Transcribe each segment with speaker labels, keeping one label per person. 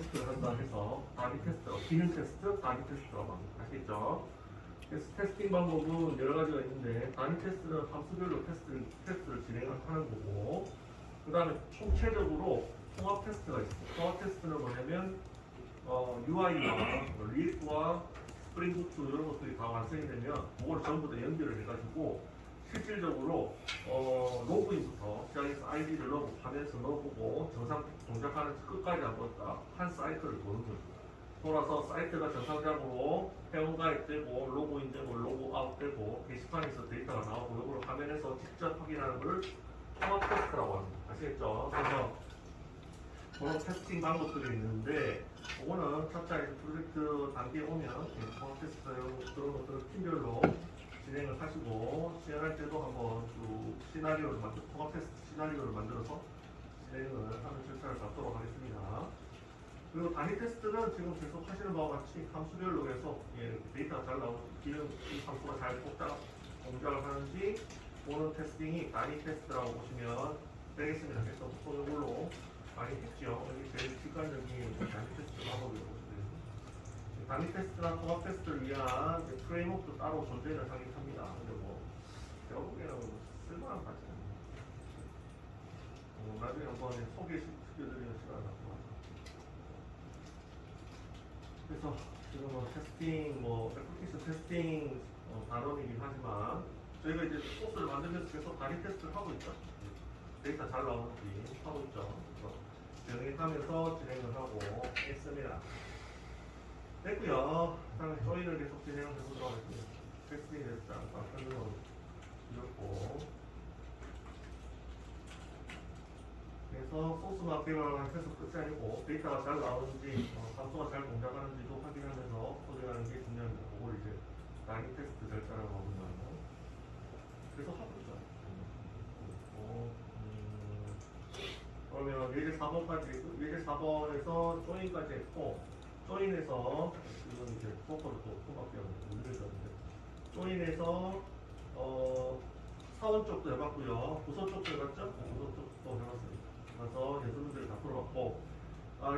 Speaker 1: 테스트를 한다 해서 단위 테스트, 기능 테스트, 단위 테스트라고 합니다. 아시겠죠? 그래서 테스팅 방법은 여러 가지가 있는데 단위 테스트는 함수별로 테스트를 진행하는 거고, 그 다음에 총체적으로 통합 테스트가 있습니다. 통합 테스트는 뭐냐면 UI와 리액트와 스프링 부트 이런 것들이 다 완성이 되면 그걸 전부 다 연결을 해가지고 실질적으로 로그인부터 시작해서 아이디를 넣고 화면에서 넣어보고 정상 동작하는 끝까지 한번 딱 한 사이클을 도는 거죠. 돌아서 사이트가 정상적으로 회원가입되고 로그인되고 로그아웃되고 게시판에서 데이터가 나오고 이걸 화면에서 직접 확인하는 걸 통합 테스트라고 합니다. 아시겠죠? 그래서 그런 테스팅 방법들이 있는데 그거는 차차 프로젝트 단계에 오면 통합 테스트 그런 것들을 팀별로 진행을 하시고 시연할 때도 한번 쭉 시나리오를 통합 테스트 시나리오를 만들어서 진행을 하는 절차를 갖도록 하겠습니다. 그리고 단위 테스트는 지금 계속 하시는 바와 같이 함수별로 해서 데이터가 잘 나오고 기능 이 함수가 잘 동작을 하는지 보는 테스팅이 단위 테스트라고 보시면 되겠습니다. 그래서 보통 이걸로 많이 했죠. 여기 제일 직관적인 단위 테스트 방법이라고 보시면 됩니다. 단위 테스트나 통합 테스트를 위한 프레임워크도 따로 존재를 하긴 합니다. 근데 뭐 제가 보기에는 쓸만한 것 같아요. 나중에 한번 소개시켜드리는 시간을 갖도록 하죠. 그래서 지금은 테스팅, 애플리케이션 테스팅 단원이긴 하지만 저희가 이제 소스를 만들면서 계속 단위 테스트를 하고 있죠. 데이터 잘 나오는지 하고 있죠. 그래서 병행하면서 진행을 하고 있습니다. 됐고요. 다음에 조인을 계속 진행을 해보도록 하겠습니다. 테스팅에 대해서 잠깐 설명을 드렸고, 그래서 소스만 개발을 해서 끝이 아니고 데이터가 잘 나오는지 함수가 잘 동작하는지도 확인하면서 코딩하는 게 중요합니다. 그걸 이제 단위 테스트 절차라고 하거든요. 그래서 하고 있죠. 그러면 예제 4번까지 예제 4번에서 조인까지 했고, 조인에서 이건 이제 포커를 또 통합되어 올려줬는데 조인에서 사원 쪽도 해봤고요, 부서 쪽도 해봤죠. 부서 쪽도 해봤습니다. 그래서 예술분들이 다 풀어봤고,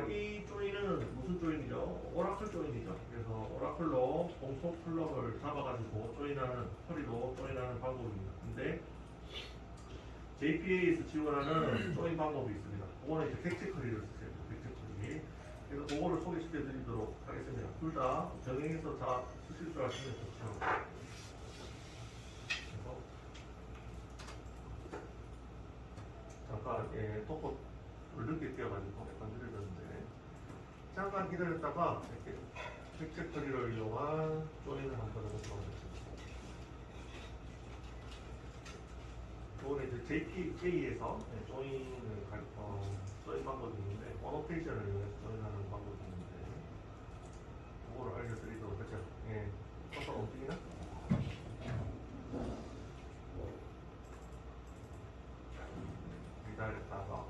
Speaker 1: 이 조인은 무슨 조인이죠? 오라클 조인이죠. 그래서 오라클로 공속 플럭을 잡아가지고 조인하는 쿼리로 조인하는 방법입니다. 근데 JPA에서 지원하는 조인 방법이 있습니다. 그거는 이제 객체 쿼리를 쓰세요. 객체 쿼리. 그래서 그거를 소개시켜 드리도록 하겠습니다. 둘 다 병행해서 다 쓰실 줄 아시면 좋죠. 그래서 잠깐 토크를 늦게 뛰어가지고 약간 느려졌는데 잠깐 기다렸다가 이렇게 객체 쿼리를 이용한 조인을 한번 해보도록 하겠습니다. 이거는 이제 JPA에서 조인을 조인 방법이 있는데 어노테이션을 이용해서 조인하는 방법이 있는데 그거를 알려드리도록 하죠. 예, 커서 움직이나? 기다렸다가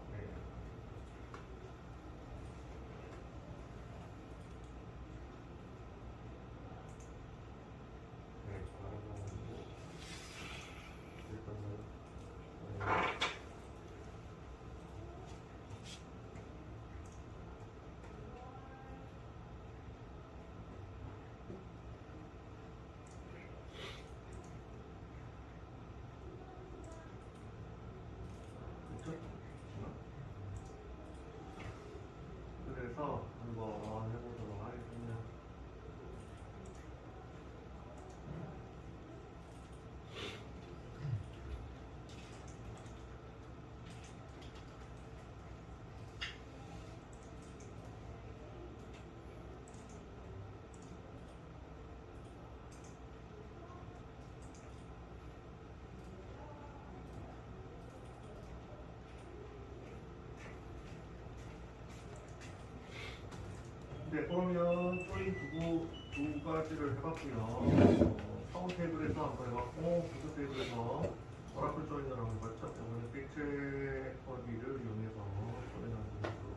Speaker 1: 그래서 한번 해보도록 하겠습니다. 네, 그러면 조인 두 가지를 해봤고요. 사원 테이블에서 한번 해봤고, 부서 테이블에서 오라클 조인을 한번 해봤죠. 이번에 객체 쿼리를 이용해서 조인하는 방식으로.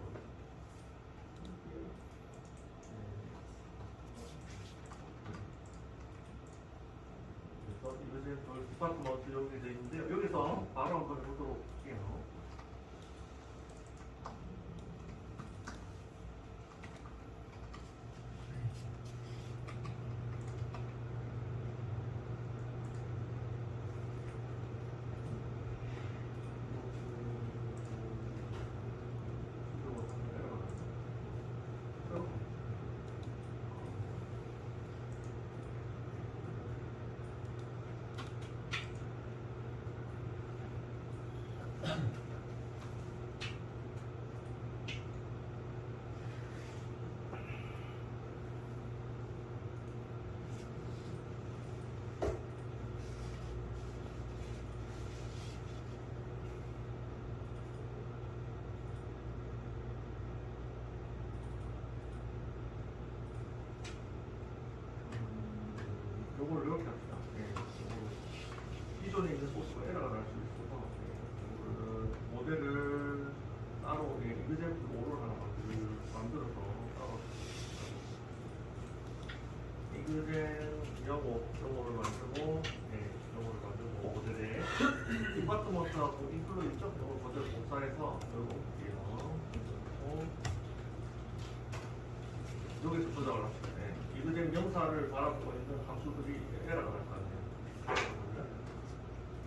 Speaker 1: 그래서 이것에 디파트먼트 이렇게 되어 있는데요. 여기서 바로 한번 해보도록 할게요. 기존에 있는 소스가 에러가 날 수 있어서 이거는 모델을 따로 이그젠 5를 하나 만들어서 따로 이그젠 영어를 만들고 영어를 만들고 모델에 디파트먼트하고 인클로 있죠? 이걸 모델 복사해서 여기 올게요. 여기서 조작을 합시다. 이그젠 영사를 바라보고 있는 함수들이 에러가 날 거 아니에요.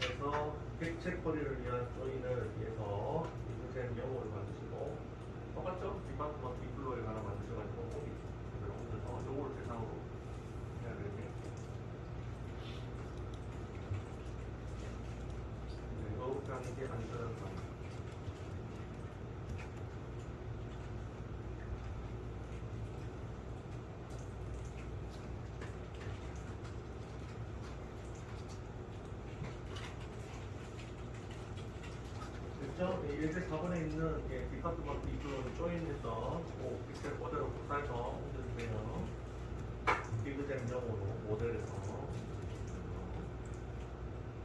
Speaker 1: 그래서 객체 처리를 위한 조인을 위해서 이그젠 영어를 만드시고 똑같죠? 디파트먼트 인클로에 하나 만드셔가지고 거기 옮겨서 요거를 대상으로 해야 되는데 이렇게 하는 게 안전한 거. 됐죠? 예제 4번에 있는 디파트먼트 이끌어는 조인했던 픽셀 그대로 복사해서 옮겨주세요. 이그젠 영어로 모델에서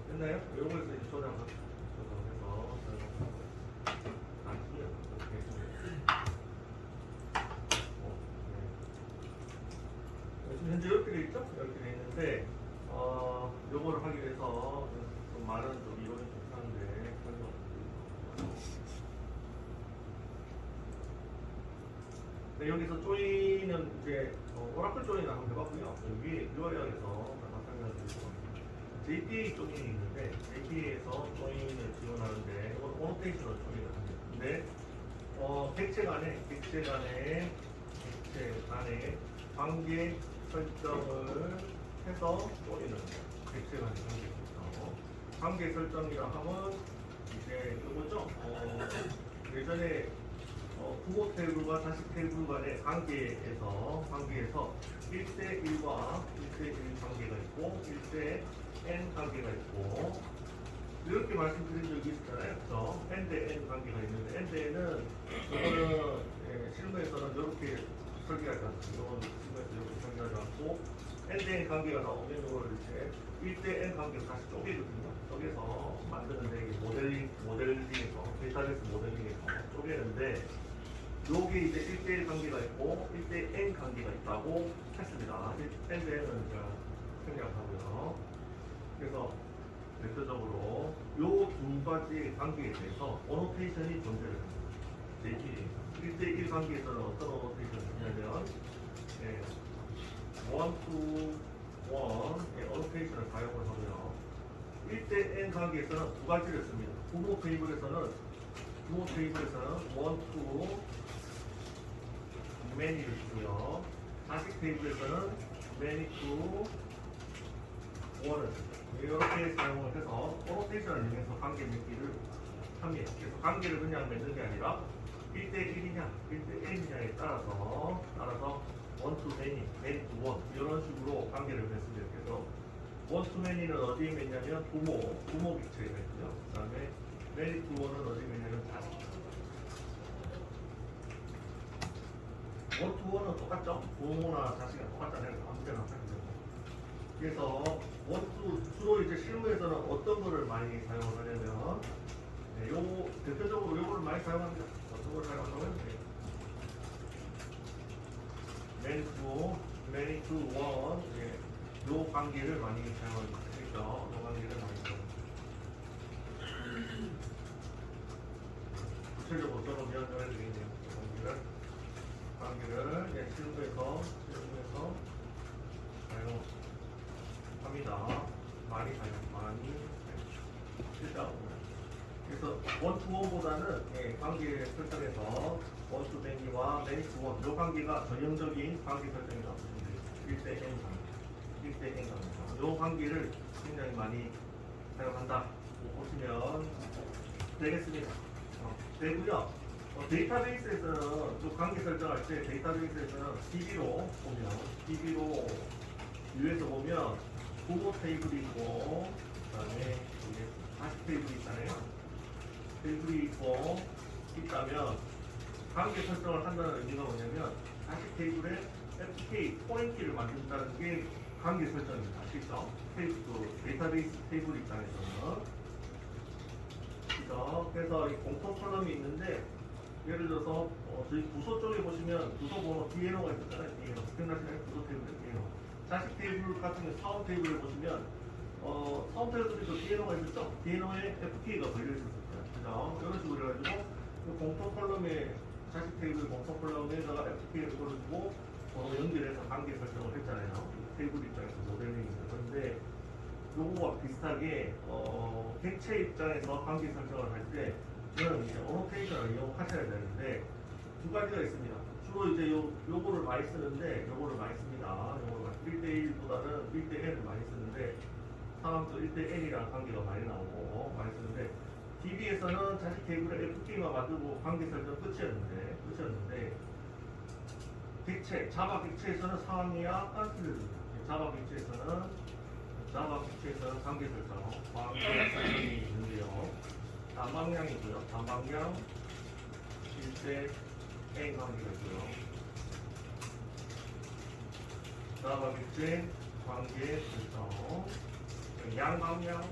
Speaker 1: 됐나요? 요거에서 이제 조정해서 나중에 이렇게 지금 현재 이렇게 돼 있죠? 이렇게 돼 있는데 요거를 하기 위해서 좀 많은 좀 이론이 좀 필요한데 네, 여기서 조인은 이제 오라클 조인을 한번 해봤고요. 여기 URL에서 설명드리고 JPA 조인이 있는데 JPA에서 조인을 지원하는데 이건 오노테이션을 조인을 합니다. 근데 객체 간에 관계 설정을 해서 조인을 합니다. 객체 간의 관계 설정. 관계 설정이라 하면 이제 이거죠. 예전에 부모 테이블과 자식 테이블 간의 관계에서 1대1과 1대1 관계가 있고 1대 n 관계가 있고 이렇게 말씀드린 적이 있잖아요. 그렇죠? n-n 관계가 있는데 n-n은 이거는 실무에서는 이렇게 설계하지 않습니다. 이건 실무에서 이렇게 설계하지 않고 n-n 관계가 나오면 이걸 이제 1대 n 관계로 다시 쪼개거든요. 쪼개서 만드는데 모델링에서 데이터베이스 모델링에서 쪼개는데 여기 이제 1대1 관계가 있고 1대 n 관계가 있다고 했습니다. n-n은 제가 생략하고요. 그래서 대표적으로 요 두 가지 관계에 대해서 어노테이션이 존재를 합니다. 1대1 관계에서는 어떤 어노테이션을 쓰냐면 1 to 1의 어노테이션을 사용을 하고요. 1대 n 관계에서는 두 가지를 씁니다. 부모 테이블에서는 1 to many를 쓰고요. 자식 테이블에서는 many to 1을 씁니다. 이렇게 사용을 해서 어노테이션을 이용해서 관계 맺기를 합니다. 그래서 관계를 그냥 맺는 게 아니라 1대1이냐, 1대 n이냐에 따라서 1 to many, many to 1 이런 식으로 관계를 맺습니다. 그래서 1 to many는 어디에 맺냐면 부모 객체에 맺고요. 그 다음에 many to 1은 어디에 맺냐면 자식. 1 to 1은 똑같죠? 부모나 자식이랑 똑같잖아요. 아무데나 하죠. 그래서 1 to 주로 이제 실무에서는 어떤 거를 많이 사용을 하냐면 요 대표적으로 요거를 많이 사용합니다. 어떤 걸 사용하냐면 many to 1 요 관계를 많이 사용합니다. 그렇죠? 요 관계를 많이 사용합니다. 구체적으로 저는 변경해 드리겠네요. 관계를 실무에서 사용합니다. 많이 실수하고. 그래서 1 to 1보다는 관계 설정에서 1 to many와 many to 1 이 관계가 전형적인 관계 설정이라고 보시면 되겠습니다. 1대 n 관계, 1대 n 관계. 이 관계를 굉장히 많이 사용한다 보시면 되겠습니다. 되고요. 데이터베이스에서는 또 관계 설정할 때 데이터베이스에서는 DB로 뷰에서 보면 부모 테이블이 있고 그다음에 자식 테이블이 있잖아요. 테이블이 있다면 관계 설정을 한다는 의미가 뭐냐면 자식 테이블에 FK 포인트를 만든다는 게 관계 설정입니다. 아시죠? 데이터베이스 테이블 입장에서는. 그죠? 그래서 이 공통 컬럼이 있는데 예를 들어서 저희 부서 쪽에 보시면 부서 번호 DNO가 있었잖아요. DNO. 기억나시나요? 부서 테이블에 DNO. 자식 테이블 같은 경우 사원 테이블을 보시면 사원 테이블에도 DNO가 있었죠? DNO에 FK가 걸려 있었어요. 그죠? 이런 식으로 해가지고 그 공통 컬럼에 자식 테이블 공통 컬럼에다가 FK를 걸어주고 연결해서 관계 설정을 했잖아요. 테이블 입장에서 모델링입니다. 그런데 요거와 비슷하게 객체 입장에서 관계 설정을 할 때는 이제 어노테이션을 이용하셔야 되는데 두 가지가 있습니다. 주로 이제 요거를 많이 쓰는데 요거를 많이 씁니다. 요거를 1대1보다는 1대 N을 많이 쓰는데 상황도 1대 N이랑 관계가 많이 나오고 많이 쓰는데 DB에서는 자식 테이블에 FK만 만들고 관계 설정 끝이었는데 객체, 자바 객체에서는 상황이야 깐슬입니다. 자바 객체에서는 관계 설정이 있는데요. 단방향이고요. 단방향 1대 N 관계가 있고요. 자바 객체 관계 설정 양방향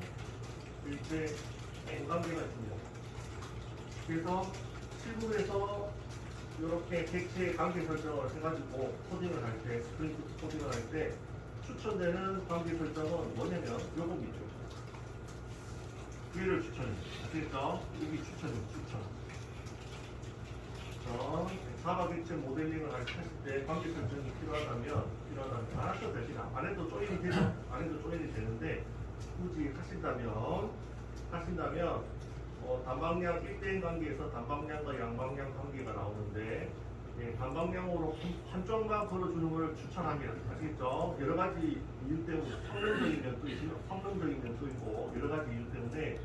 Speaker 1: 1대 N 관계가 있습니다. 그래서 실무에서 이렇게 객체의 관계 설정을 해가지고 코딩을 할 때, 스프링트 코딩을 할 때 추천되는 관계 설정은 뭐냐면 요겁니다. 얘를 추천해요. 아시겠죠? 여기 추천. 자바 객체 모델링을 하실 때 관계 설정이 필요하다면 안 하셔도 됩니다. 안 해도 조인이 되죠? 안 해도 조인이 되는데 굳이 하신다면 단방향 1대1 관계에서 단방향과 양방향 관계가 나오는데 단방향으로 한쪽만 걸어주는 걸 추천합니다. 아시겠죠? 여러 가지 이유 때문에 성능적인 면도 있고 여러 가지 이유 때문에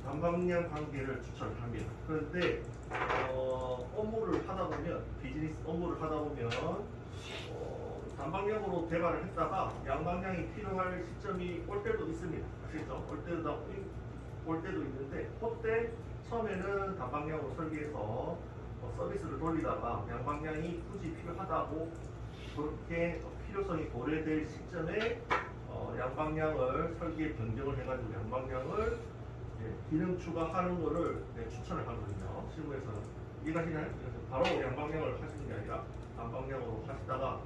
Speaker 1: 단방향 관계를 추천합니다. 그런데 업무를 하다 보면 비즈니스 업무를 하다 보면 단방향으로 대발을 했다가 양방향이 필요할 시점이 올 때도 있습니다. 아시겠죠? 올 때도 있는데 그때 처음에는 단방향으로 설계해서 서비스를 돌리다가 양방향이 굳이 필요하다고 그렇게 필요성이 고려될 시점에 양방향을 설계 변경을 해가지고 양방향을 기능 추가하는 거를 추천을 하거든요. 실무에서는 이해가시나요? 그래서 바로 양방향을 하시는 게 아니라 단방향으로 하시다가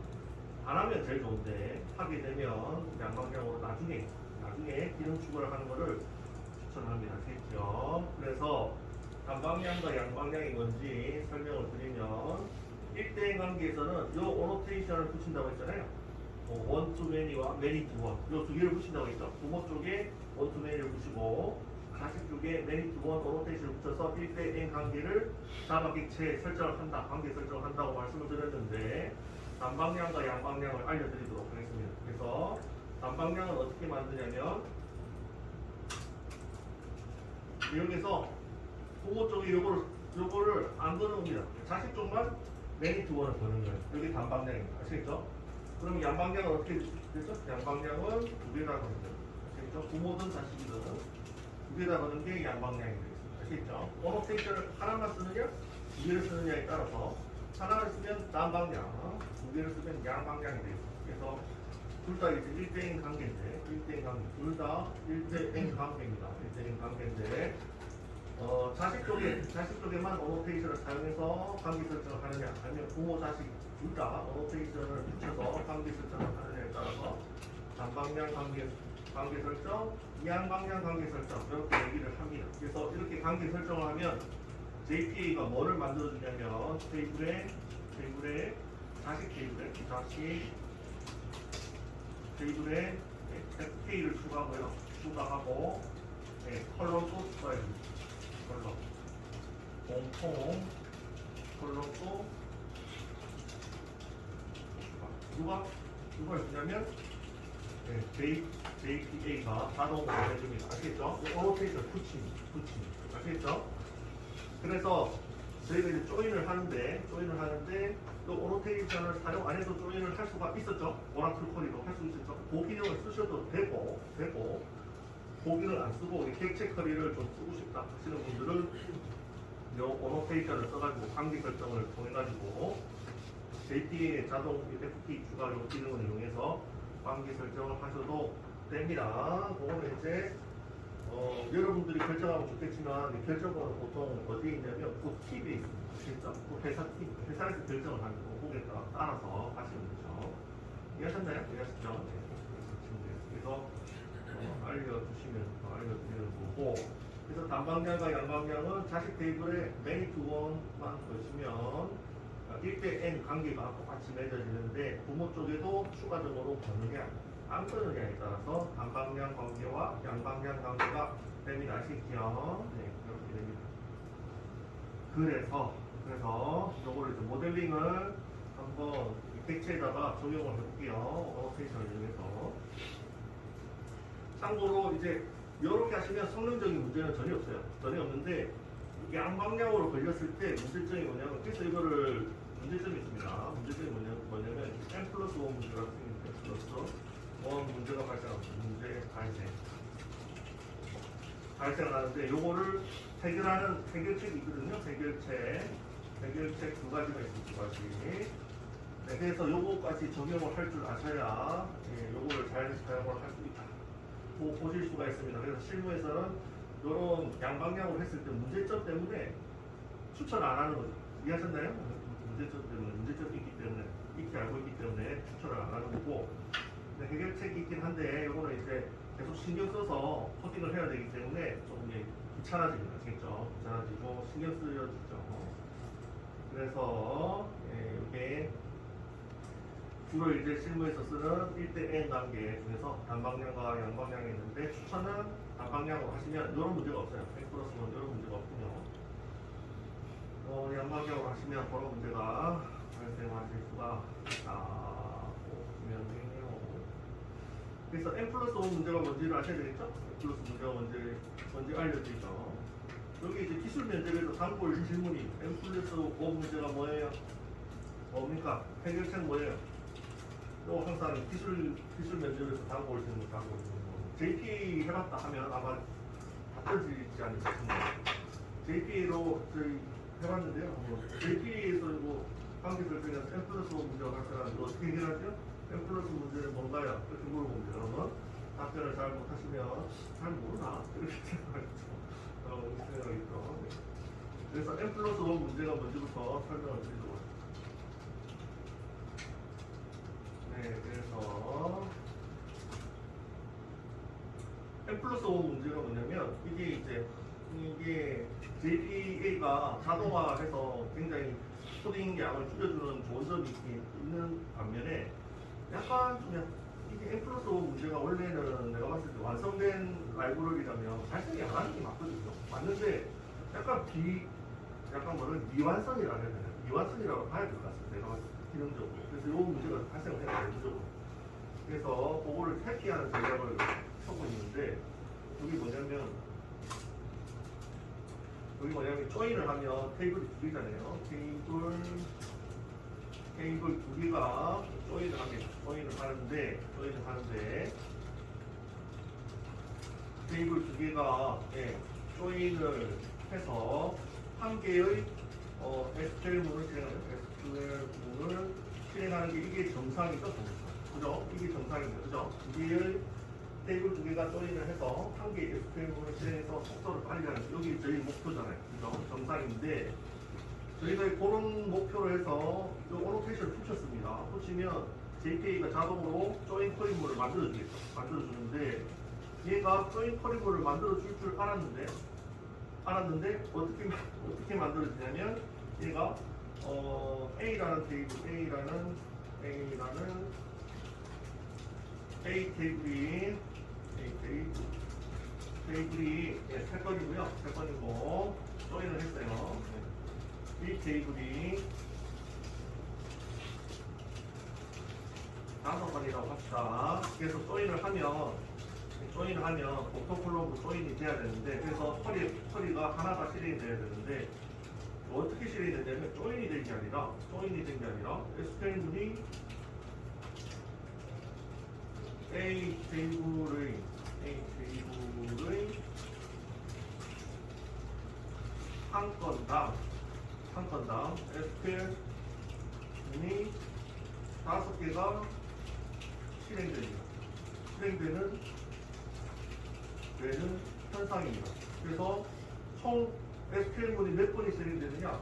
Speaker 1: 안 하면 제일 좋은데 하게 되면 양방향으로 나중에 기능 추가를 하는 거를 추천합니다. 아시겠죠? 그래서 단방향과 양방향이 뭔지 설명을 드리면 1대1 관계에서는 요 오노테이션을 붙인다고 했잖아요. 원 투 매니와 매니 투 원 요 두 개를 붙인다고 했죠. 부모 쪽에 원 투 매니를 붙이고 자식 쪽에 매니 투 원 오노테이션을 붙여서 1대1 관계를 자바 객체에 설정을 한다. 관계 설정을 한다고 말씀을 드렸는데 단방향과 양방향을 알려드리도록 하겠습니다. 그래서 단방향은 어떻게 만드냐면 여기서 부모 쪽에 요거를 안 거는 겁니다. 자식 쪽만 매니 투 원을 거는 거예요. 여기 단방향입니다. 아시겠죠? 그럼 양방향은 어떻게 됐죠? 양방향은 두 개다 거는 거예요. 아시겠죠? 부모든 자식이든 두 개다 거는 게 양방향이 되겠습니다. 아시겠죠? 오노테이션을 하나만 쓰느냐, 두 개를 쓰느냐에 따라서 하나를 쓰면 단방향, 두 개를 쓰면 양방향이 되겠습니다. 그래서 둘 다 이제 1대1 관계인데, 둘 다 1대1 관계입니다. 1대1 관계인데, 자식 쪽에만 오노테이션을 사용해서 관계 설정을 하느냐, 아니면 부모, 자식 둘 다 오노테이션을 붙여서 관계 설정을 하느냐에 따라서 단방향 관계 설정, 양방향 관계 설정 이렇게 얘기를 합니다. 그래서 이렇게 관계 설정을 하면 JPA가 뭐를 만들어주냐면 테이블에 테이블에 FK를 추가하고 컬럼도 추가해 줍니다. 컬럼 공통 컬럼도 누가 있냐면 JPA가 자동으로 해줍니다. 아시겠죠? 오노테이션 붙임 아시겠죠? 그래서 저희가 이제 조인을 하는데 또 오노테이션을 사용 안 해도 조인을 할 수가 있었죠. 오라클 쿼리로 할 수 있었죠. 그 기능을 쓰셔도 되고 그 기능을 안 쓰고 객체 쿼리를 좀 쓰고 싶다 하시는 분들은 요 오노테이션을 써가지고 관계 설정을 통해가지고 JP의 자동 FT 추가 요 기능을 이용해서 관계 설정을 하셔도 됩니다. 그거는 이제 여러분들이 결정하면 좋겠지만 이 결정은 보통 어디에 있냐면 그 팁에 있습니다. 진짜 그 회사 팁, 회사에서 결정을 하는 거 거기에 따라서 하시면 되죠. 이해하셨나요? 이해하셨죠? 네. 그래서 알려주시면 알려드리는 거고, 그래서 단방향과 양방향은 자식 테이블에 many to one만 거시면 1대 n 관계가 똑같이 맺어지는데 부모 쪽에도 추가적으로 거느냐 안 거느냐에 따라서 단방향 관계와 양방향 관계가 됩니다. 아시죠? 네, 이렇게 됩니다. 그래서 요거를 이제 모델링을 한번 객체에다가 적용을 해볼게요. 어노테이션을 이용해서. 참고로 이제 이렇게 하시면 성능적인 문제는 전혀 없어요. 전혀 없는데 양방향으로 걸렸을 때 문제점이 뭐냐면, 그래서 이거를 문제점이 있습니다. 문제점이 뭐냐면 n 플러스 1 문제가 생깁니다. n 플러스 1 문제가 발생을 하는데 요거를 해결하는 해결책이 있거든요. 해결책 두 가지가 있습니다. 두 가지. 네, 그래서 요거까지 적용을 할 줄 아셔야 요거를 잘 사용을 할 수 있다. 보실 수가 있습니다. 그래서 실무에서는 이런 양방향으로 했을 때 문제점 때문에 추천 안 하는 거죠. 이해하셨나요? 문제점이 있기 때문에, 익히 알고 있기 때문에 추천을 안 하는 거고, 해결책이 있긴 한데 이거는 이제 계속 신경 써서 코딩을 해야 되기 때문에 조금 귀찮아집니다. 아시겠죠? 귀찮아지고 신경 쓰여지죠. 그래서 이게 주로 이제 실무에서 쓰는 1대 n 관계 중에서 단방향과 양방향이 있는데, 추천은 단방향으로 하시면 이런 문제가 없어요. n 플러스 1 이런 문제가 없군요. 양방향으로 하시면 그런 문제가 발생하실 수가 있다고 보면 되겠네요. 그래서 n 플러스 5 문제가 뭔지를 아셔야 되겠죠? n 플러스 문제가 뭔지 알려드리죠. 여기 이제 기술 면접에서 단골 질문이 n 플러스 5 문제가 뭐예요? 뭡니까? 해결책 뭐예요? 또 항상 기술 면접에서 단골 질문. JPA 해봤다 하면 아마 답변드리지 않을까 싶습니다. JPA로 저희 해봤는데요. JPA에서 이거 관계 설정에서 n 플러스 5 문제가 발생하는데 어떻게 해결하죠? n 플러스 문제는 뭔가요? 이렇게 물어봅니다. 여러분 답변을 잘 못하시면 잘 모르나? 이렇게 생각하겠죠. 이렇게 생각하겠죠. 네. 그래서 n 플러스 5 문제가 뭔지부터 설명을 드리도록 하겠습니다. 네, 그래서 n 플러스 5 문제가 뭐냐면, 이게 JPA가 자동화해서 굉장히 코딩 양을 줄여주는 좋은 점이 있는 반면에, 약간 좀 이게 n 플러스 5 문제가 원래는 내가 봤을 때 완성된 라이브러리라면 발생이 안 하는 게 맞거든요. 맞는데 약간 미완성이라고 해야 되나요? 미완성이라고 봐야 될 것 같습니다. 내가 봤을 때 기능적으로. 그래서 이 문제가 발생을 해야 돼요. 기능적으로. 그래서 그거를 회피하는 전략을 하고 있는데, 여기 뭐냐면 조인을 하면 테이블이 두 개잖아요. 테이블 두 개가 조인을 하는데 테이블 두 개가 조인을 해서 한 개의 SQL문을 실행하는 게 이게 정상이죠, 그죠? 이게 정상입니다, 그죠? 두 개의 테이블 두 개가 조인을 해서 한 개의 SQL문을 실행해서 속도를 빨리 하는 게 여기 저희 목표잖아요, 그죠? 정상인데 저희가 그런 목표로 해서 이 오노테이션을 붙였습니다. 붙이면 JPA가 자동으로 조인 커리물을 만들어주는데, 얘가 조인 커리물을 만들어줄 줄 알았는데 어떻게 만들어지냐면, 얘가 A라는 테이블이 세 건이고 조인을 했어요. 이 테이블이 5건이라고 합시다. 그래서 조인을 하면 보통 콜럼도 조인이 돼야 되는데, 그래서 커리가 하나가 실행이 돼야 되는데, 어떻게 실행이 되냐면 조인이 된 게 아니라 SQL문이 A 테이블의 한 건당 SQL문이 5개가 실행됩니다. 실행되는 현상입니다. 그래서 총 SQL문이 몇 번이 실행되느냐?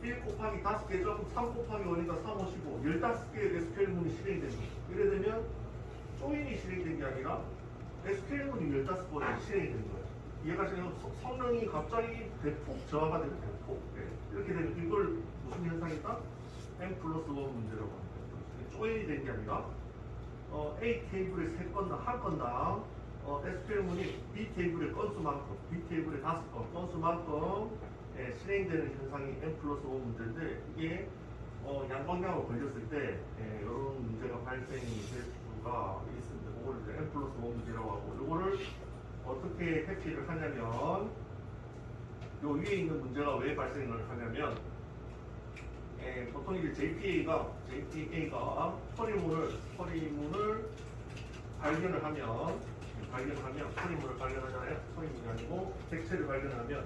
Speaker 1: 1 곱하기 5개죠? 3 곱하기 5니까 3, 5, 15. 15개의 SQL문이 실행됩니다. 이래 되면 조인이 실행된 게 아니라 SQL문이 15번이 실행된 거예요. 얘가 지금 성능이 갑자기 대폭 저하가 되는 대폭. 네. 이렇게 되면 이걸 무슨 현상이다? n 플러스 1 문제라고 합니다. 조인이 된 게 아니라 A 테이블에 3건당, 한 건당 SQL문이 B 테이블의 건수만큼, B 테이블의 5건, 건수만큼 실행되는 현상이 n 플러스 5 문제인데 이게 양방향으로 걸렸을 때 이런 문제가 발생이 될 수가 있습니다. 그거를 이제 n 플러스 5 문제라고 하고 이거를 어떻게 해피를 하냐면 요 위에 있는 문제가 왜 발생을 하냐면 보통 이제 JPA가 허리문을 발견을 하면 허리문을 발견하잖아요. 허리문이 아니고 객체를 발견하면